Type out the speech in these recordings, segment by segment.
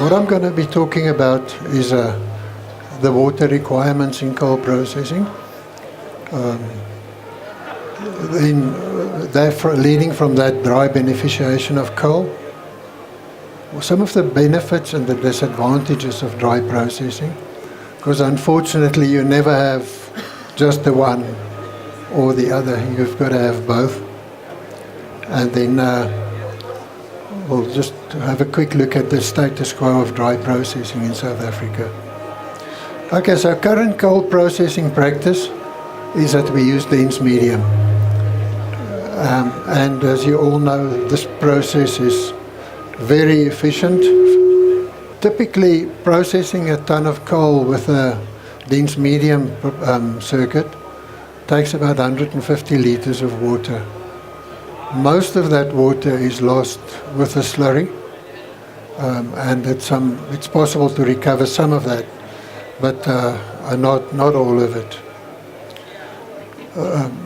What I'm going to be talking about is the water requirements in coal processing. Leading from that dry beneficiation of coal, some of the benefits and the disadvantages of dry processing, because unfortunately you never have just the one or the other, you've got to have both. And then we'll just have a quick look at the status quo of dry processing in South Africa. Okay, so current coal processing practice is that we use dense medium. And as you all know, this process is very efficient. Typically, processing a ton of coal with a dense medium circuit takes about 150 liters of water. Most of that water is lost with a slurry, and it's possible to recover some of that, but not all of it.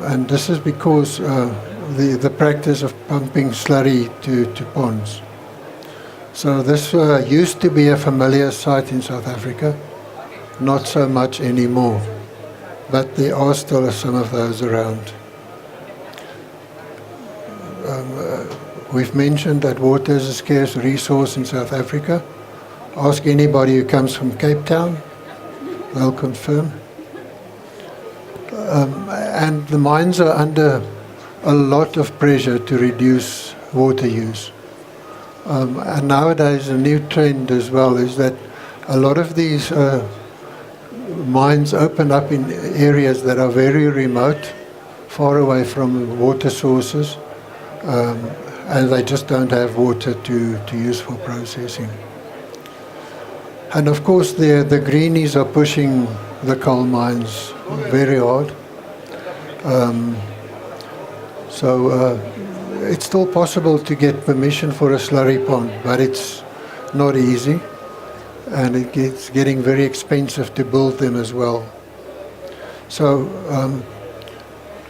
And this is because the practice of pumping slurry to ponds. So this used to be a familiar sight in South Africa, not so much anymore, but there are still some of those around. We've mentioned that water is a scarce resource in South Africa. Ask anybody who comes from Cape Town, they'll confirm. And the mines are under a lot of pressure to reduce water use. And nowadays a new trend as well is that a lot of these mines open up in areas that are very remote, far away from water sources, and they just don't have water to use for processing. And of course the greenies are pushing the coal mines very hard. It's still possible to get permission for a slurry pond, but it's not easy, and it's getting very expensive to build them as well. So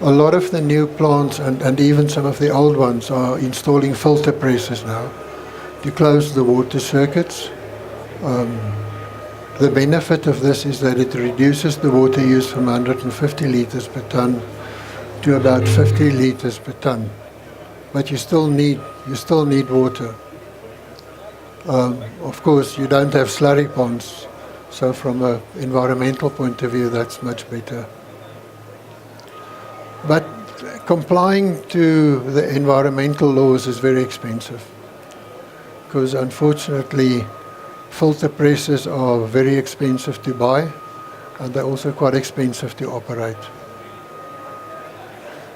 a lot of the new plants and even some of the old ones are installing filter presses now to close the water circuits. The benefit of this is that it reduces the water use from 150 liters per ton to about 50 liters per ton. But you still need water. Of course, you don't have slurry ponds, so from an environmental point of view, that's much better. But complying to the environmental laws is very expensive, because unfortunately, filter presses are very expensive to buy, and they're also quite expensive to operate.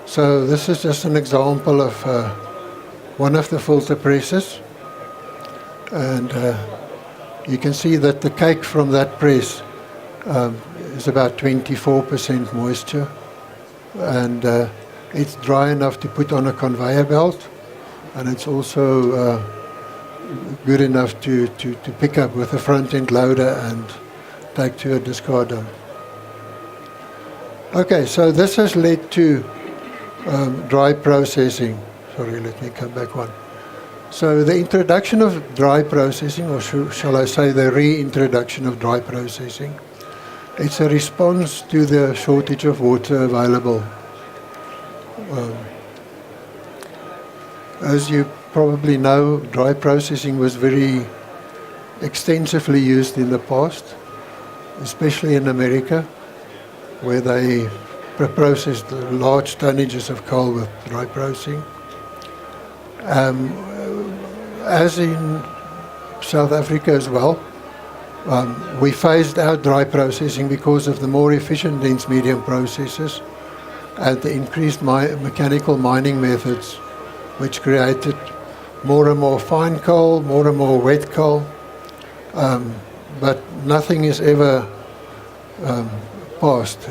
So this is just an example of one of the filter presses, and you can see that the cake from that press is about 24% moisture, and it's dry enough to put on a conveyor belt, and it's also good enough to pick up with a front end loader and take to a discard dump. Okay, so this has led to dry processing. Sorry, let me come back one. So the introduction of dry processing, or shall I say the reintroduction of dry processing, it's a response to the shortage of water available. As you probably know, dry processing was very extensively used in the past, especially in America, where they processed large tonnages of coal with dry processing. As in South Africa as well, we phased out dry processing because of the more efficient dense medium processes and the increased mechanical mining methods, which created more and more fine coal, more and more wet coal, but nothing is ever passed.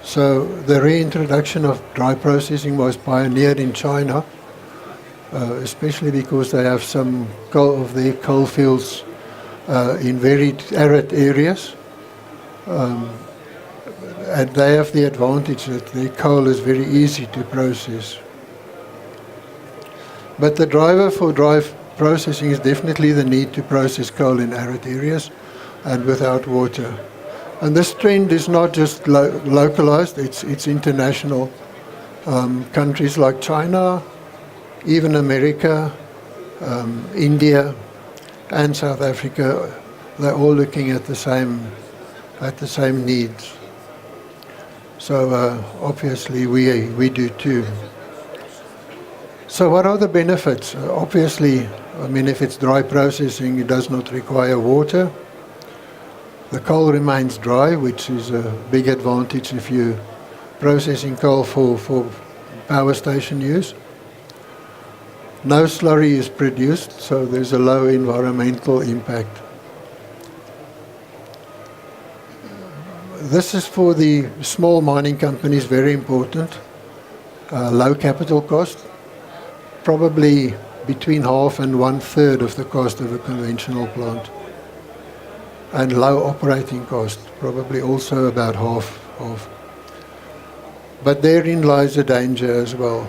So the reintroduction of dry processing was pioneered in China, especially because they have some of their coal fields in very arid areas. And they have the advantage that their coal is very easy to process. But the driver for dry processing is definitely the need to process coal in arid areas and without water. And this trend is not just localized, it's international. Countries like China, even America, India, and South Africa, they're all looking at the same needs. So obviously we do too. So what are the benefits? Obviously, I mean, if it's dry processing, it does not require water. The coal remains dry, which is a big advantage if you're processing coal for power station use. No slurry is produced, so there's a low environmental impact. This is for the small mining companies very important. Low capital cost, probably between half and 1/3 of the cost of a conventional plant. And low operating cost, probably also about half. But therein lies a danger as well.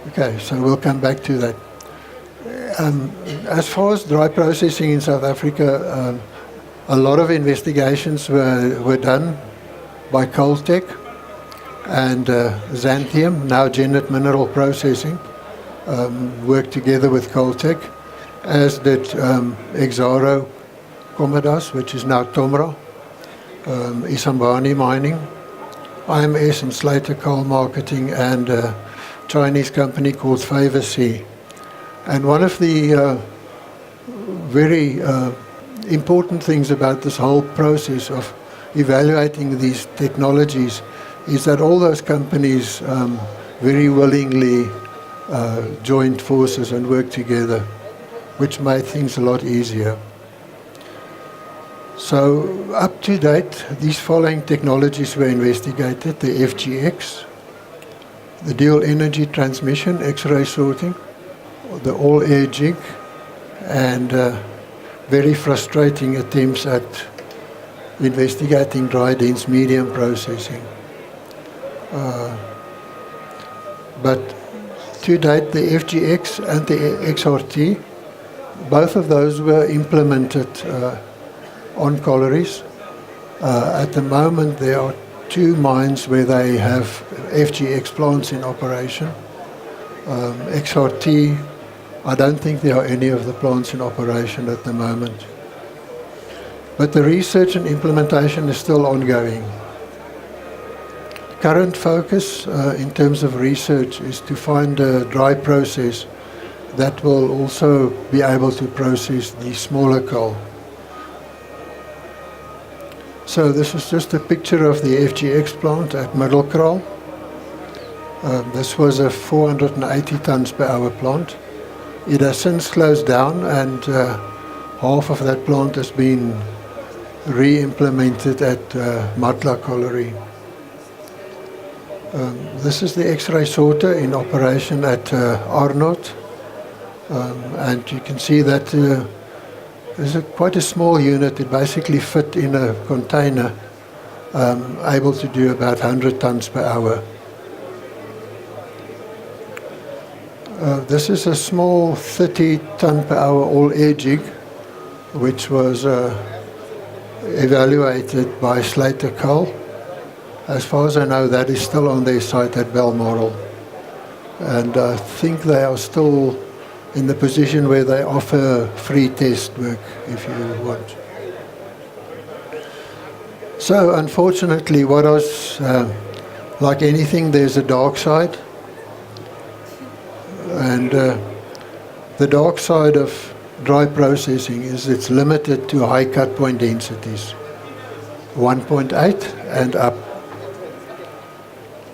Okay, so we'll come back to that. As far as dry processing in South Africa, a lot of investigations were done by Korte and Xanthium, now Genet Mineral Processing, worked together with Korte, as did Exaro Comodas, which is now Tomra, Isambani Mining, IMS and Slater Coal Marketing, and a Chinese company called Favor C. And one of the very important things about this whole process of evaluating these technologies is that all those companies very willingly joined forces and worked together, which made things a lot easier. So up to date, these following technologies were investigated: the FGX, the dual energy transmission, X-ray sorting, the all-air jig, and very frustrating attempts at investigating dry dense medium processing. But to date, the FGX and the XRT, both of those were implemented on collieries. At the moment, there are 2 mines where they have FGX plants in operation. XRT, I don't think there are any of the plants in operation at the moment. But the research and implementation is still ongoing. Current focus in terms of research is to find a dry process that will also be able to process the smaller coal. So this is just a picture of the FGX plant at Middelkraal. This was a 480 tons per hour plant. It has since closed down, and half of that plant has been re-implemented at Matla Colliery. This is the X-ray sorter in operation at Arnott, and you can see that it's quite a small unit. It basically fit in a container, able to do about 100 tons per hour. This is a small 30 ton per hour all-air jig, which was evaluated by Slater Coal. As far as I know, that is still on their site at Balmoral. And I think they are still in the position where they offer free test work if you want. So unfortunately, what was, like anything, there's a dark side. And the dark side of dry processing is it's limited to high cut point densities, 1.8 and up.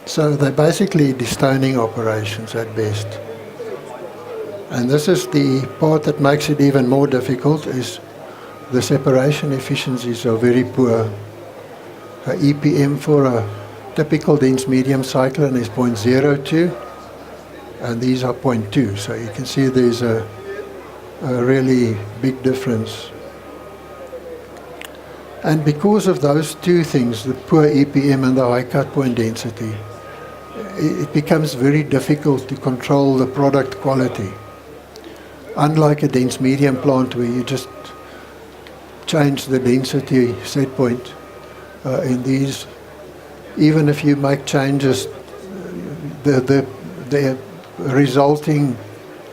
So they're basically destoning operations at best. And this is the part that makes it even more difficult, is the separation efficiencies are very poor. EPM for a typical dense medium cyclone is 0.02, and these are 0.2. So you can see there's a really big difference. And because of those 2 things, the poor EPM and the high cut point density, it becomes very difficult to control the product quality. Unlike a dense medium plant where you just change the density set point, in these, even if you make changes, the resulting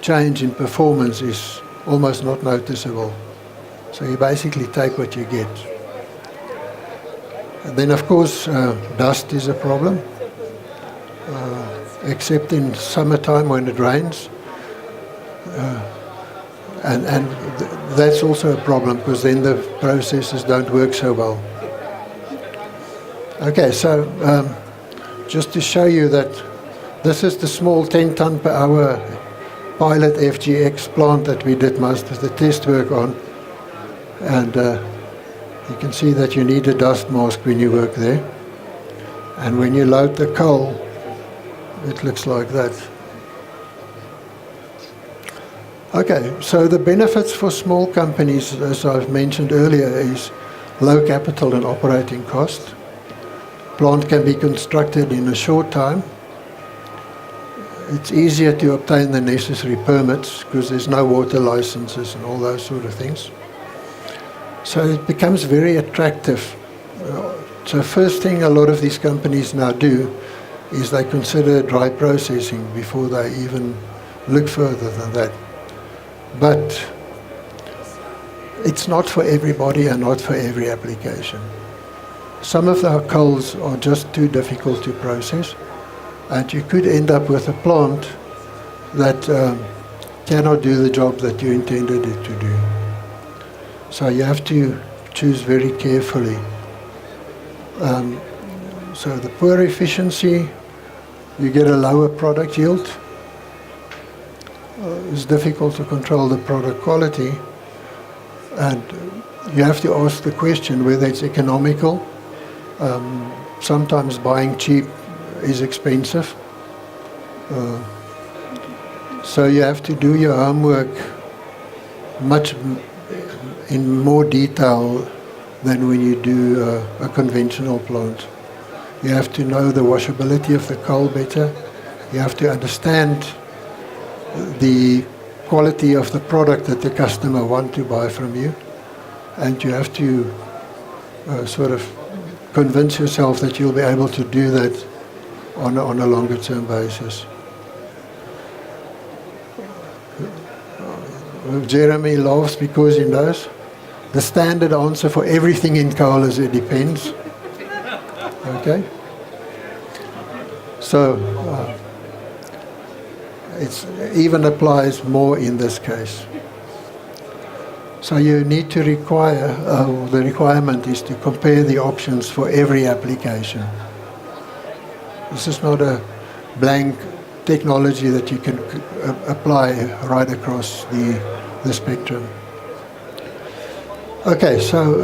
change in performance is almost not noticeable. So you basically take what you get. And then of course dust is a problem, except in summertime when it rains. And that's also a problem because then the processes don't work so well. Okay, so just to show you that this is the small 10 ton per hour pilot FGX plant that we did most of the test work on. And you can see that you need a dust mask when you work there. And when you load the coal, it looks like that. Okay, so the benefits for small companies, as I've mentioned earlier, is low capital and operating cost. Plant can be constructed in a short time. It's easier to obtain the necessary permits because there's no water licenses and all those sort of things. So it becomes very attractive. So first thing a lot of these companies now do is they consider dry processing before they even look further than that. But it's not for everybody and not for every application. Some of our coals are just too difficult to process, and you could end up with a plant that cannot do the job that you intended it to do. So you have to choose very carefully. So the poor efficiency, you get a lower product yield. It's difficult to control the product quality, and you have to ask the question whether it's economical. Sometimes buying cheap is expensive. So you have to do your homework much in more detail than when you do a conventional plant. You have to know the washability of the coal better. You have to understand the quality of the product that the customer wants to buy from you. And you have to sort of convince yourself that you'll be able to do that on a longer term basis. Jeremy laughs because he knows the standard answer for everything in coal is it depends. Okay? So it even applies more in this case. So you need to require, the requirement is to compare the options for every application. This is not a blank technology that you can apply right across the spectrum. Okay, so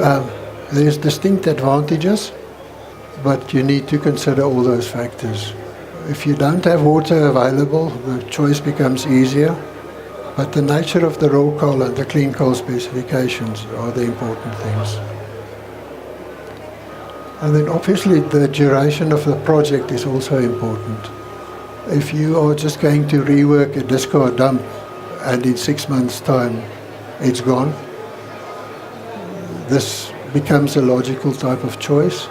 there's distinct advantages, but you need to consider all those factors. If you don't have water available, the choice becomes easier. But the nature of the raw coal and the clean coal specifications are the important things. And then obviously the duration of the project is also important. If you are just going to rework a discard dump and in 6 months' time it's gone, this becomes a logical type of choice.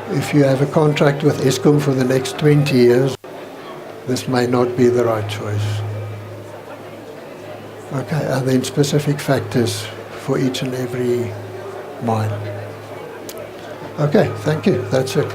If you have a contract with Eskom for the next 20 years, this may not be the right choice. Okay, and then specific factors for each and every mine. Okay, thank you. That's it.